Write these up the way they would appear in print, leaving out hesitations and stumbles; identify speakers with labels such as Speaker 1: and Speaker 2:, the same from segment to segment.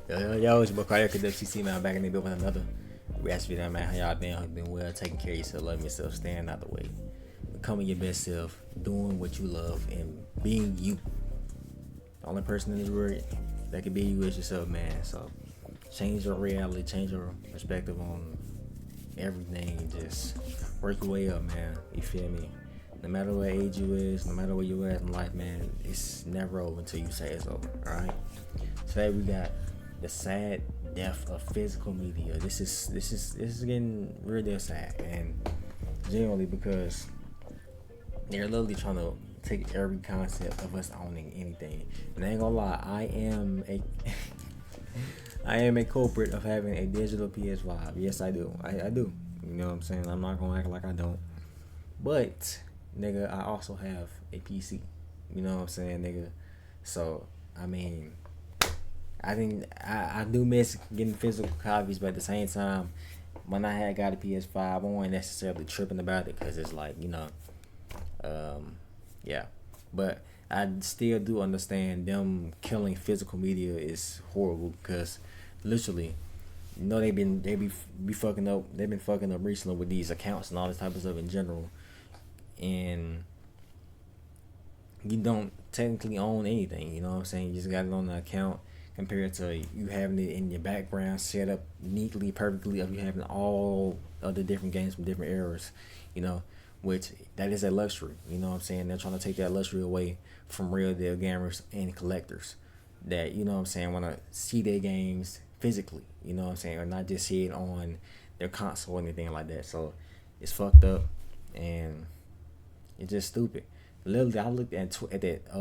Speaker 1: Yo, it's your boy Cardiac WCC, man. I'm back in the building with another reaction video, man. How y'all been? Hope you been well, taking care of yourself, loving yourself, staying out the way, becoming your best self, doing what you love, and being you. The only person in this world that can be you is yourself, man. So change your reality, change your perspective on everything, and just work your way up, man. You feel me? No matter what age you is, no matter where you at in life, man, it's never over until you say it's over. All right. Today we got the sad death of physical media. This is getting real deal sad, and generally because they're literally trying to take every concept of us owning anything. And I ain't gonna lie, I am a I am a culprit of having a digital PS5. Yes, I do. I do. You know what I'm saying? I'm not gonna act like I don't. But nigga, I also have a PC. You know what I'm saying, nigga? So I mean, I do miss getting physical copies, but at the same time, when I had got a PS5, I wasn't necessarily tripping about it because it's like, yeah. But I still do understand them killing physical media is horrible because literally, they be fucking up. They've been fucking up recently with these accounts and all this type of stuff in general, and you don't technically own anything. You know what I'm saying? You just got it on the account compared to you having it in your background set up neatly, perfectly, of you having all of the different games from different eras, which that is a luxury. You know what I'm saying? They're trying to take that luxury away from real deal gamers and collectors that, want to see their games physically, or not just see it on their console or anything like that. So it's fucked up and it's just stupid. Literally, I looked at that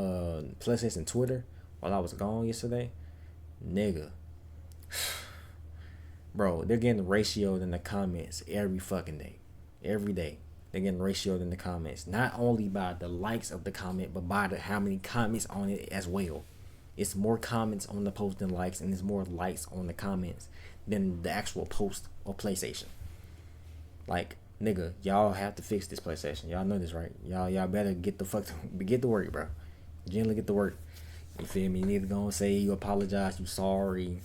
Speaker 1: PlayStation Twitter while I was gone yesterday. Nigga, bro, they're getting ratioed in the comments every fucking day. Every day they're getting ratioed in the comments, not only by the likes of the comment, but by how many comments on it as well. It's more comments on the post than likes, and there's more likes on the comments than the actual post or PlayStation. Like, nigga, y'all have to fix this PlayStation. Y'all know this, right? Y'all better get to work, bro. Generally get to work. You feel me? You need to go and say you apologize, you sorry,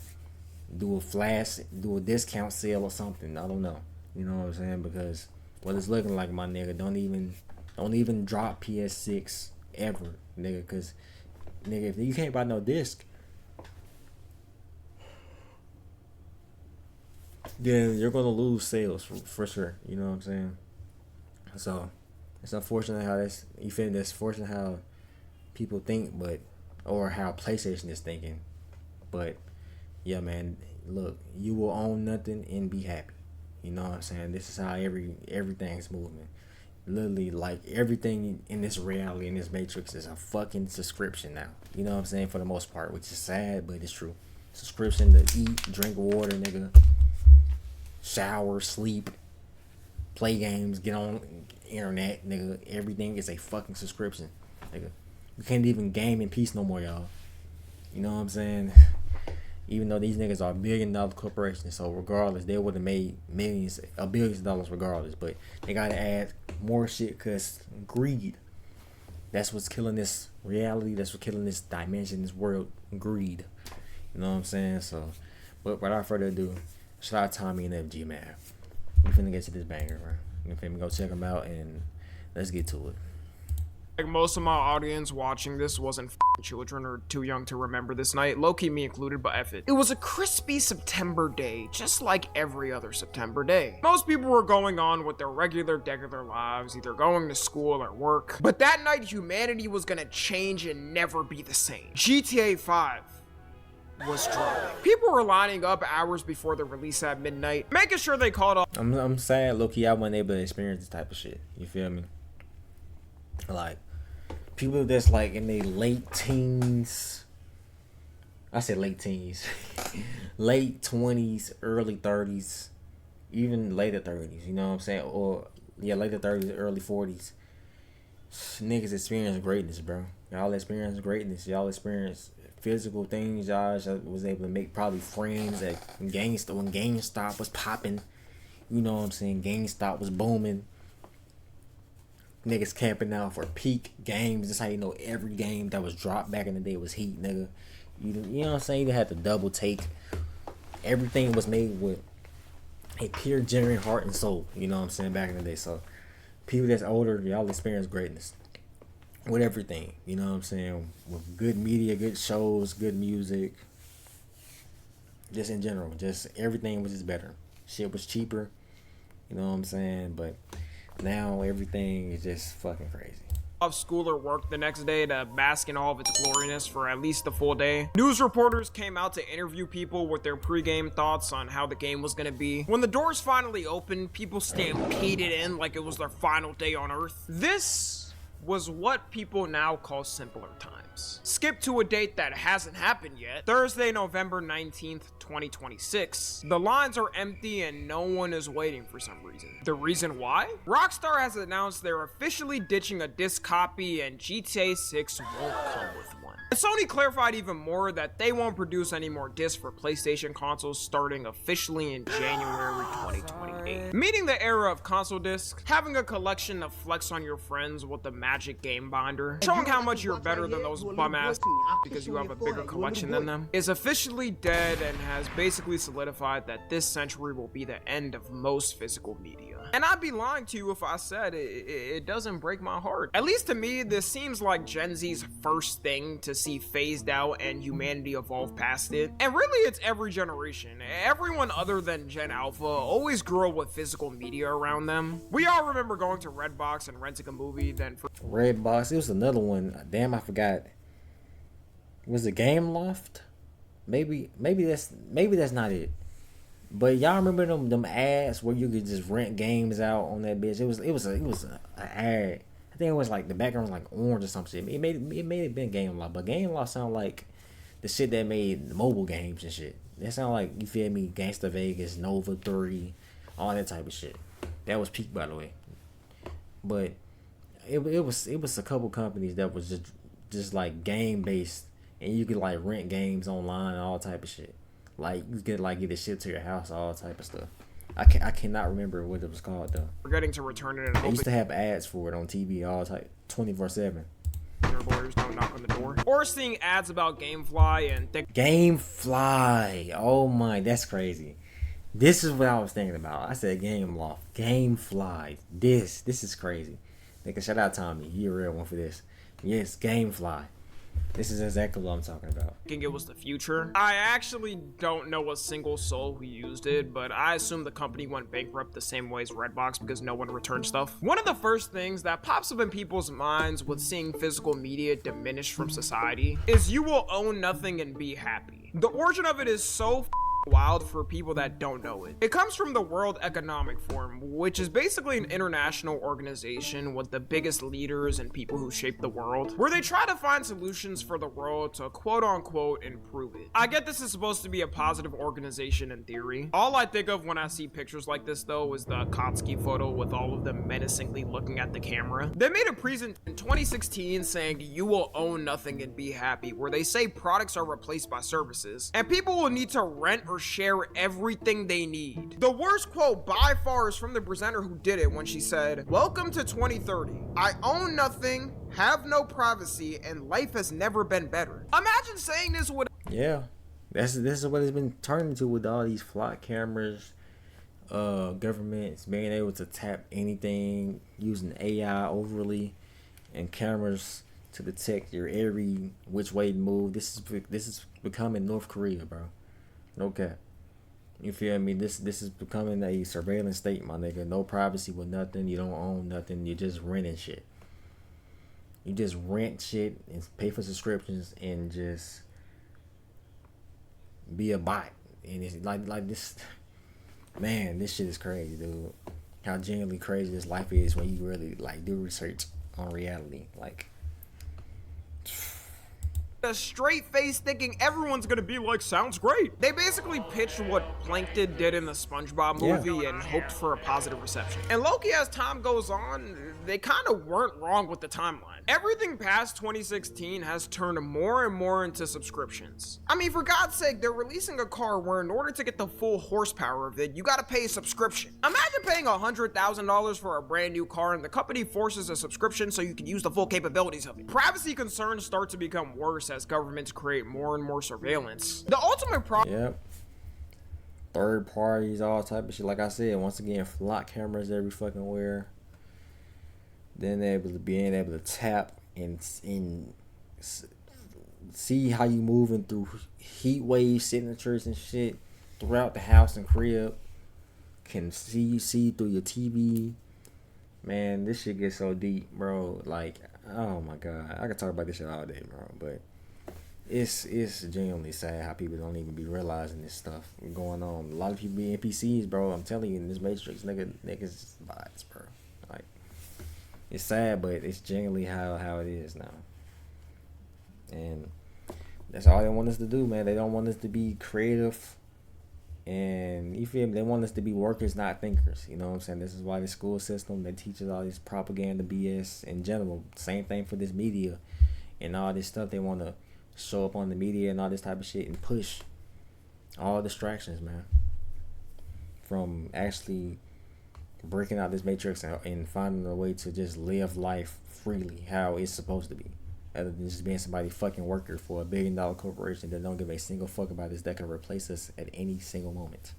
Speaker 1: do a discount sale or something. I don't know. You know what I'm saying? Because what it's looking like, my nigga, don't even drop PS6 ever, nigga. Cause nigga, if you can't buy no disc, then you're gonna lose sales for sure. You know what I'm saying? So it's unfortunate how that's fortunate how people think, or how PlayStation is thinking. But yeah, man, look, you will own nothing and be happy. You know what I'm saying? This is how everything's moving. Literally, like, everything in this reality, in this matrix, is a fucking subscription now. You know what I'm saying? For the most part, which is sad, but it's true. Subscription to eat, drink water, nigga, shower, sleep, play games, get on internet, nigga. Everything is a fucking subscription, nigga. You can't even game in peace no more, y'all. You know what I'm saying? Even though these niggas are $1 billion corporations, so regardless, they would have made billions of dollars regardless. But they gotta add more shit because greed. That's what's killing this reality. That's what's killing this dimension, this world. Greed. You know what I'm saying? So, but without further ado, shout out Tommy and FG, man. We finna get to this banger, bro. You finna go check them out and let's get to it.
Speaker 2: Like, most of my audience watching this wasn't f***ing children or too young to remember this night, low-key me included, but F it. It was a crispy September day, just like every other September day. Most people were going on with their regular lives, either going to school or work. But that night, humanity was gonna change and never be the same. GTA 5 was dropping. People were lining up hours before the release at midnight, making sure they caught up.
Speaker 1: I'm sad, low-key, I wasn't able to experience this type of shit. You feel me? Like, people that's like in their late teens, I said late teens, late 20s, early 30s, even later 30s, you know what I'm saying? Or, yeah, later 30s, early 40s. Niggas experience greatness, bro. Y'all experience greatness. Y'all experience physical things. Y'all was able to make probably friends at GameStop when GameStop was popping. You know what I'm saying? GameStop was booming. Niggas camping out for peak games. That's how you know every game that was dropped back in the day was heat, nigga. You know what I'm saying? You didn't have to double take. Everything was made with a pure, genuine heart and soul. You know what I'm saying? Back in the day. So people that's older, y'all experience greatness with everything. You know what I'm saying? With good media, good shows, good music. Just in general, just everything was just better. Shit was cheaper. You know what I'm saying? But now everything is just fucking crazy.
Speaker 2: Off school or work the next day to bask in all of its gloriness for at least the full day. News reporters came out to interview people with their pre-game thoughts on how the game was gonna be. When the doors finally opened, people stampeded in like it was their final day on Earth. This was what people now call simpler times. Skip to a date that hasn't happened yet. Thursday, November 19th, 2026. The lines are empty and no one is waiting for some reason. The reason why? Rockstar has announced they're officially ditching a disc copy and GTA 6 won't come with one. And Sony clarified even more that they won't produce any more discs for PlayStation consoles starting officially in January 2028. Meaning the era of console discs, having a collection to flex on your friends with the magic game binder, showing how much you're better than those bum ass because you have a bigger collection than them, is officially dead and has basically solidified that this century will be the end of most physical media. And I'd be lying to you if I said it doesn't break my heart. At least to me, this seems like Gen Z's first thing to see phased out and humanity evolve past it. And really, it's every generation. Everyone other than Gen Alpha always grew up with physical media around them. We all remember going to Redbox and renting a movie, then for
Speaker 1: Redbox, it was another one. Damn, I forgot. Was it Game Loft? Maybe that's not it. But y'all remember them ads where you could just rent games out on that bitch? It was an ad. I think it was like the background was like orange or some shit. It may have been Game Loft, but Game Loft sound like the shit that made mobile games and shit. That sound like, you feel me, Gangsta Vegas, Nova 3, all that type of shit. That was peak, by the way. But it was a couple companies that was just like game based, and you could like rent games online and all type of shit. Like you could like get it shipped to your house, all type of stuff. I cannot remember what it was called though.
Speaker 2: forgetting to return it.
Speaker 1: They used to have ads for it on TV all type 24/7.
Speaker 2: Lawyers don't knock on the door. Or seeing ads about GameFly and
Speaker 1: GameFly. Oh my, that's crazy. This is what I was thinking about. I said Game Loft, GameFly. This is crazy. Nigga, shout out Tommy. You're a real one for this. Yes, GameFly. This is exactly what I'm talking about.
Speaker 2: thinking it was the future. I actually don't know a single soul who used it, but I assume the company went bankrupt the same way as Redbox because no one returned stuff. One of the first things that pops up in people's minds with seeing physical media diminish from society is you will own nothing and be happy. The origin of it is so wild for people that don't know it. It comes from the World Economic Forum, which is basically an international organization with the biggest leaders and people who shape the world, where they try to find solutions for the world to quote unquote improve it. I get this is supposed to be a positive organization in theory. All I think of when I see pictures like this though is the Kotsky photo with all of them menacingly looking at the camera. They made a present in 2016 saying you will own nothing and be happy, where they say products are replaced by services and people will need to rent or share everything they need. The worst quote by far is from the presenter who did it when she said, "Welcome to 2030. I own nothing, have no privacy, and life has never been better." Imagine saying this with
Speaker 1: this is what it's been turning into with all these flock cameras, governments being able to tap anything using AI overly and cameras to detect your every which way to move. This is becoming North Korea, bro. No cap. You feel me? This is becoming a surveillance state, my nigga. No privacy with nothing. You don't own nothing. You're just renting shit. You just rent shit and pay for subscriptions and just be a bot. And it's like this. Man, this shit is crazy, dude. How genuinely crazy this life is when you really like do research on reality. Like,
Speaker 2: a straight face thinking everyone's gonna be like, sounds great. They basically pitched what Plankton did in the SpongeBob movie and hoped for a positive reception. And low-key, as time goes on, they kind of weren't wrong with the timeline. Everything past 2016 has turned more and more into subscriptions. I mean, for God's sake, they're releasing a car where in order to get the full horsepower of it, you gotta pay a subscription. Imagine paying $100,000 for a brand new car and the company forces a subscription so you can use the full capabilities of it. Privacy concerns start to become worse as governments create more and more surveillance. The ultimate problem.
Speaker 1: Yep. Third parties, all type of shit. Like I said, once again, flock cameras every fucking where. Then being able to tap and see how you moving through heat wave signatures and shit throughout the house and crib. Can see through your TV. Man, this shit gets so deep, bro. Like, oh my god, I could talk about this shit all day, bro. But it's genuinely sad how people don't even be realizing this stuff going on. A lot of people be NPCs, bro. I'm telling you, in this Matrix, niggas bots, bro. Like, it's sad, but it's genuinely how it is now. And that's all they want us to do, man. They don't want us to be creative. And you feel me? They want us to be workers, not thinkers. You know what I'm saying? This is why the school system that teaches all this propaganda BS in general. Same thing for this media and all this stuff. They want to show up on the media and all this type of shit and push all distractions, man, from actually breaking out this matrix and finding a way to just live life freely how it's supposed to be, other than just being somebody fucking worker for $1 billion corporation that don't give a single fuck about us, that can replace us at any single moment.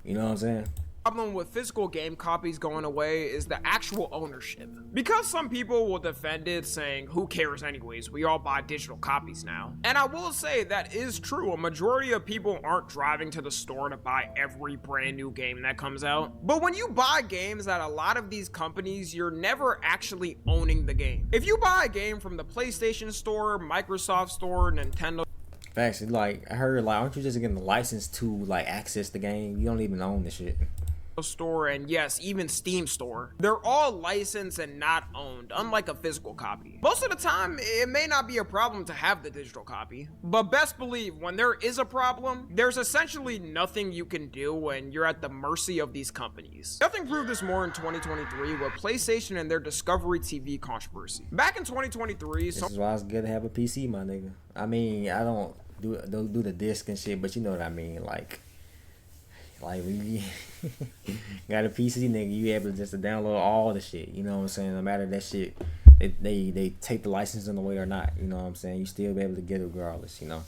Speaker 1: You know what I'm saying?
Speaker 2: Problem with physical game copies going away is the actual ownership. Because some people will defend it saying, who cares anyways, we all buy digital copies now. And I will say that is true. A majority of people aren't driving to the store to buy every brand new game that comes out. But when you buy games at a lot of these companies, you're never actually owning the game. If you buy a game from the PlayStation Store, Microsoft Store, Nintendo
Speaker 1: Facts. Like, I heard, like, aren't you just getting the license to, like, access the game? You don't even own the shit.
Speaker 2: Store, and yes, even Steam Store, they're all licensed and not owned, unlike a physical copy. Most of the time, it may not be a problem to have the digital copy, but best believe when there is a problem, there's essentially nothing you can do when you're at the mercy of these companies. Nothing proved this more in 2023 with PlayStation and their Discovery TV controversy. Back in 2023,
Speaker 1: this is why it's good to have a PC, my nigga. I mean, I don't do the disc and shit, but you know what I mean, like when you got a PC, nigga, you able to just download all the shit. You know what I'm saying? No matter that shit, they take the licensing away or not. You know what I'm saying? You still be able to get it regardless. You know,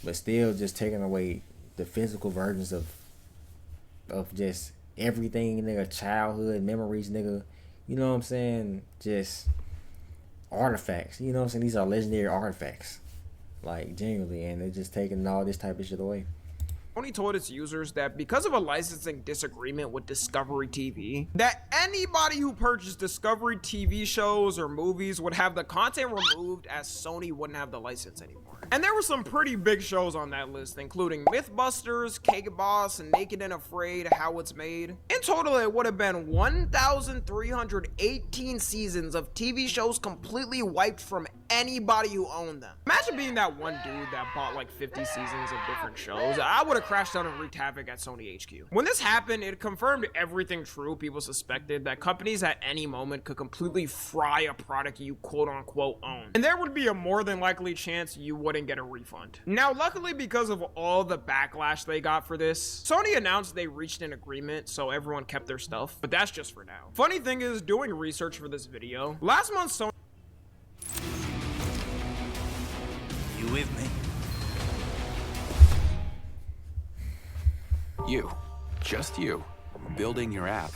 Speaker 1: but still just taking away the physical versions of just everything, nigga. Childhood memories, nigga. You know what I'm saying? Just artifacts. You know what I'm saying? These are legendary artifacts, like genuinely, and they're just taking all this type of shit away.
Speaker 2: Sony told its users that because of a licensing disagreement with Discovery TV, that anybody who purchased Discovery TV shows or movies would have the content removed, as Sony wouldn't have the license anymore. And there were some pretty big shows on that list, including Mythbusters, Cake Boss, and Naked and Afraid, How It's Made. In total, it would have been 1,318 seasons of TV shows completely wiped from anybody who owned them. Imagine being that one dude that bought like 50 seasons of different shows. I would have crashed out and wreaked havoc at Sony HQ. When this happened, it confirmed everything true people suspected, that companies at any moment could completely fry a product you quote unquote own. And there would be a more than likely chance you wouldn't get a refund. Now, luckily, because of all the backlash they got for this, Sony announced they reached an agreement, so everyone kept their stuff, but that's just for now. Funny thing is, doing research for this video, last month Sony
Speaker 3: with me? You, just you, building your app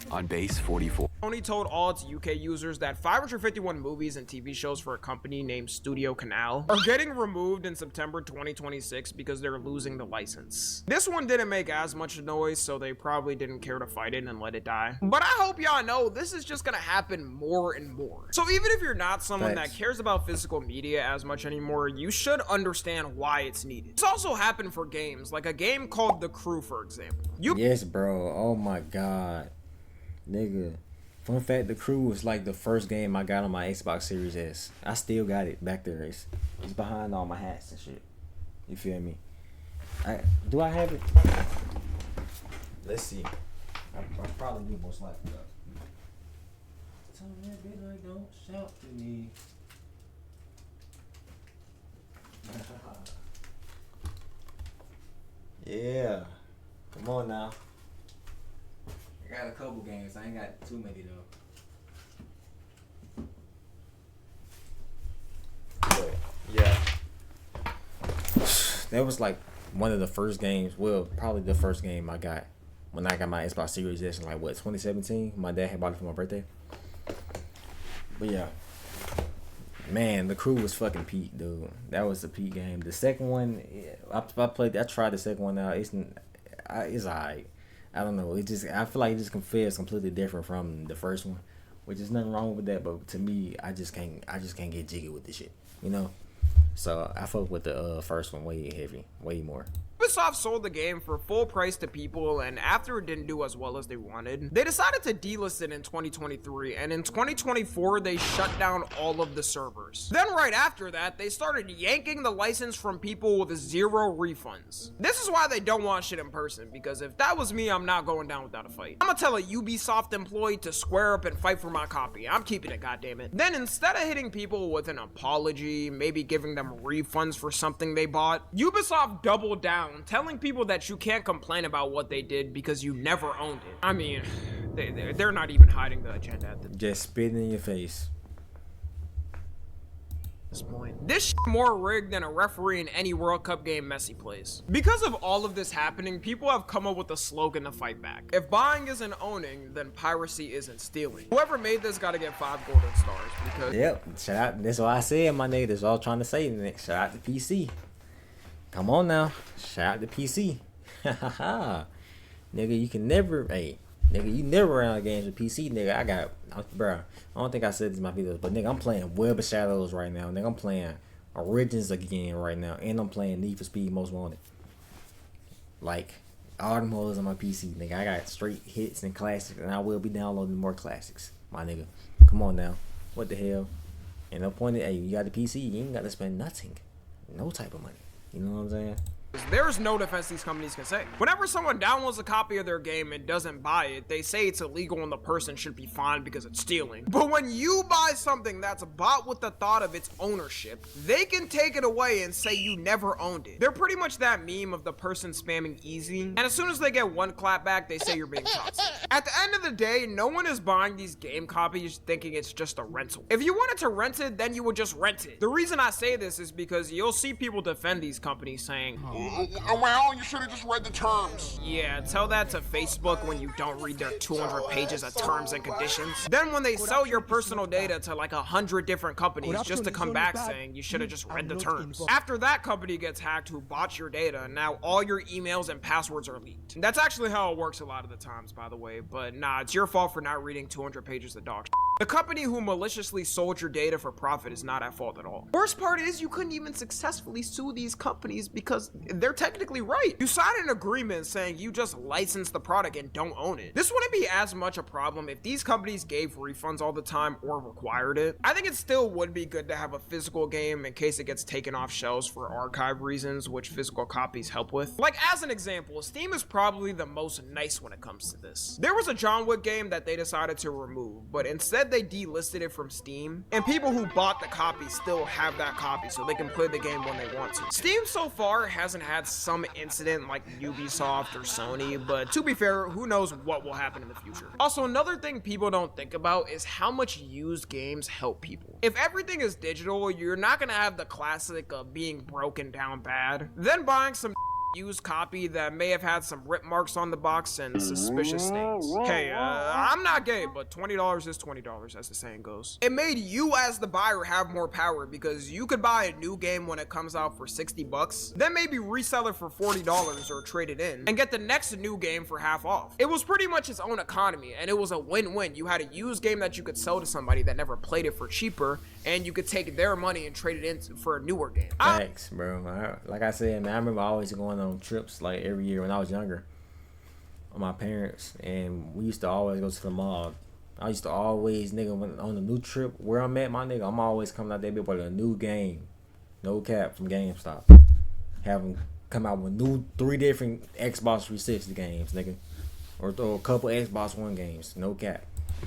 Speaker 3: on base 44.
Speaker 2: Sony told all its UK users that 551 movies and TV shows for a company named Studio Canal are getting removed in September 2026 because they're losing the license. This one didn't make as much noise, so they probably didn't care to fight it and let it die. But I hope y'all know this is just gonna happen more and more. So even if you're not someone that cares about physical media as much anymore, you should understand why it's needed. It's also happened for games, like a game called The Crew, for example.
Speaker 1: Yes, bro. Oh my god. Nigga. Fun fact, The Crew was like the first game I got on my Xbox Series S. I still got it back there. It's behind all my hats and shit. You feel me? Do I have it? Let's see. I probably do, most likely. Tell me that bitch like don't shout to me. Yeah. Come on now. I got a couple games. I ain't got too many though. That was like one of the first games. Well, probably the first game I got when I got my Xbox Series S in like what 2017. My dad had bought it for my birthday. But yeah, man, the Crew was fucking peak, dude. That was the peak game. The second one, I tried the second one out. It's alright. I don't know. I feel like it just feels completely different from the first one, which is nothing wrong with that. But to me, I just can't get jiggy with this shit, you know. So I fuck with the first one way more.
Speaker 2: Ubisoft sold the game for full price to people, and after it didn't do as well as they wanted, they decided to delist it in 2023, and in 2024 they shut down all of the servers. Then right after that, they started yanking the license from people with 0 refunds. This is why they don't want shit in person, because if that was me, I'm not going down without a fight. I'm gonna tell a Ubisoft employee to square up and fight for my copy. I'm keeping it, goddammit. Then instead of hitting people with an apology, maybe giving them refunds for something they bought, Ubisoft doubled down, telling people that you can't complain about what they did because you never owned it. I mean, they're not even hiding the agenda at
Speaker 1: just spitting in your face.
Speaker 2: this point. This shit more rigged than a referee in any World Cup game Messi plays. Because of all of this happening, people have come up with a slogan to fight back. If buying isn't owning, then piracy isn't stealing. Whoever made this gotta get 5 golden stars because...
Speaker 1: Yep, shout out. That's what I said, my nigga. That's all I'm trying to say. Shout out to PC. Come on now. Shout out to PC. Nigga, you can never, nigga, you never run out of games with PC, nigga. Bro, I don't think I said this in my videos, but nigga, I'm playing Web of Shadows right now. Nigga, I'm playing Origins again right now, and I'm playing Need for Speed Most Wanted. Like, all them hoes on my PC, nigga. I got straight hits and classics, and I will be downloading more classics, my nigga. Come on now. What the hell? And no point, you got the PC, you ain't got to spend nothing. No type of money. You know what I'm saying?
Speaker 2: There's no defense these companies can say. Whenever someone downloads a copy of their game and doesn't buy it, they say it's illegal and the person should be fined because it's stealing. But when you buy something that's bought with the thought of its ownership, they can take it away and say you never owned it. They're pretty much that meme of the person spamming easy, and as soon as they get one clap back, they say you're being toxic. At the end of the day, no one is buying these game copies thinking it's just a rental. If you wanted to rent it, then you would just rent it. The reason I say this is because you'll see people defend these companies saying,
Speaker 4: well, you should have just read the terms.
Speaker 2: yeah, tell that to Facebook when you don't read their 200 pages of terms and conditions. Then when they sell your personal data to like 100 different companies just to come back saying you should have just read the terms. After that company gets hacked who bought your data, now all your emails and passwords are leaked. That's actually how it works a lot of the times, by the way, but nah, it's your fault for not reading 200 pages of dog shit. The company who maliciously sold your data for profit is not at fault at all. Worst part is you couldn't even successfully sue these companies because they're technically right. You signed an agreement saying you just licensed the product and don't own it. This wouldn't be as much a problem if these companies gave refunds all the time or required it. I think it still would be good to have a physical game in case it gets taken off shelves for archive reasons, which physical copies help with. Like as an example, Steam is probably the most nice when it comes to this. There was a John Wick game that they decided to remove, but instead they delisted it from Steam, and people who bought the copy still have that copy so they can play the game when they want to. Steam so far hasn't had some incident like Ubisoft or Sony, but to be fair, who knows what will happen in the future. Also, another thing people don't think about is how much used games help people. If everything is digital, you're not gonna have the classic of being broken down bad. Then buying some used copy that may have had some rip marks on the box and suspicious stains. Hey, I'm not gay, but $20 is $20, as the saying goes. It made you as the buyer have more power because you could buy a new game when it comes out for 60 bucks, then maybe resell it for $40 or trade it in, and get the next new game for half off. It was pretty much its own economy, and it was a win-win. You had a used game that you could sell to somebody that never played it for cheaper, and you could take their money and trade it in for a newer game.
Speaker 1: Thanks, bro. Like I said, man, I remember always going on trips like every year when I was younger with my parents, and we used to always go to the mall. I used to always, nigga, when on a new trip where I'm at, my nigga, I'm always coming out there with a new game, no cap, from GameStop. Have them come out with new 3 different Xbox 360 games, nigga, or throw a couple Xbox One games, no cap.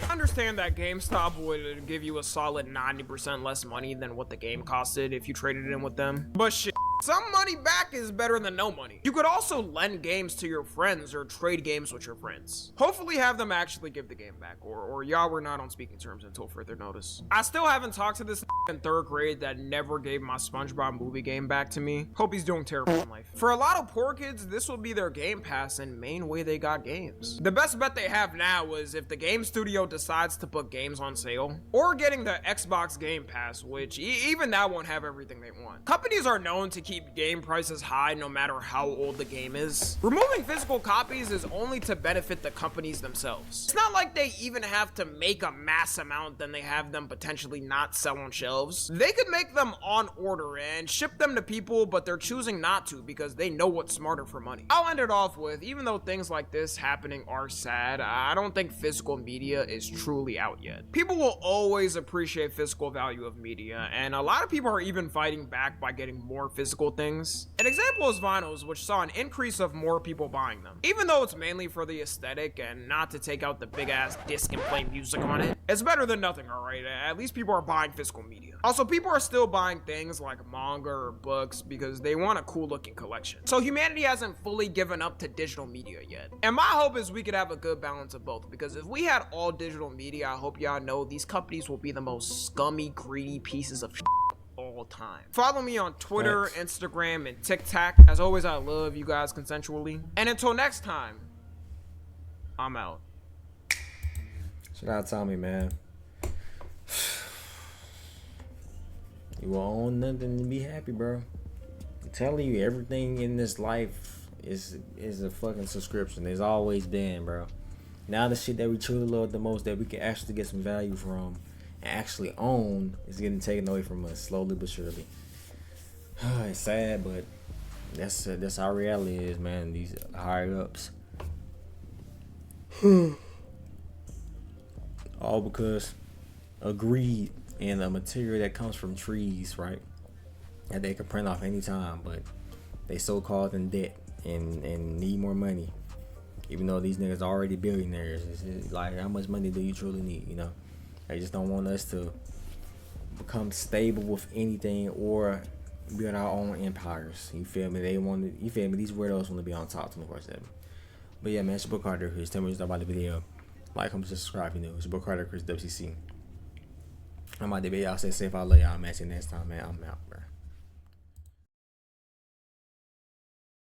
Speaker 2: I understand that GameStop would give you a solid 90% less money than what the game costed if you traded it in with them, but shit, Some money back is better than no money. You could also lend games to your friends or trade games with your friends. Hopefully have them actually give the game back, or y'all were not on speaking terms until further notice. I still haven't talked to this in 3rd grade that never gave my SpongeBob movie game back to me. Hope he's doing terrible in life. For a lot of poor kids, this will be their Game Pass and main way they got games. The best bet they have now is if the game studio decides to put games on sale, or getting the Xbox Game Pass, which even that won't have everything they want. Companies are known to keep game prices high no matter how old the game is. Removing physical copies is only to benefit the companies themselves. It's not like they even have to make a mass amount then they have them potentially not sell on shelves. They could make them on order and ship them to people, but they're choosing not to because they know what's smarter for money. I'll end it off with, even though things like this happening are sad, I don't think physical media is truly out yet. People will always appreciate physical value of media, and a lot of people are even fighting back by getting more physical things. An example is vinyls, which saw an increase of more people buying them. Even though it's mainly for the aesthetic and not to take out the big ass disc and play music on it, it's better than nothing, alright? At least people are buying physical media. Also, people are still buying things like manga or books because they want a cool looking collection. So humanity hasn't fully given up to digital media yet. And my hope is we could have a good balance of both, because if we had all digital media, I hope y'all know these companies will be the most scummy, greedy pieces of shit all time. Follow me on Twitter, Instagram, and TikTok. As always, I love you guys consensually. And until next time, I'm out.
Speaker 1: Shout out Tommy, man. You will own nothing to be happy, bro. I'm telling you, everything in this life is a fucking subscription. There's always been, bro. Now the shit that we truly love the most, that we can actually get some value from and actually own, is getting taken away from us slowly but surely. It's sad, but that's how reality is, man. These higher ups. All because of greed and a material that comes from trees, right? That they can print off anytime, but they so called in debt and need more money. Even though these niggas are already billionaires. It's like, how much money do you truly need, you know? They just don't want us to become stable with anything or build our own empires. You feel me? You feel me? These weirdos want to be on top 24/7. But yeah, man, it's your boy Carter. Chris. Tell me what you thought about the video. Like, comment, subscribe, you know. It's your boy Carter, Chris WCC. I'm out there, y'all. Stay safe. I love y'all, man. See you next time, man. I'm out, bro.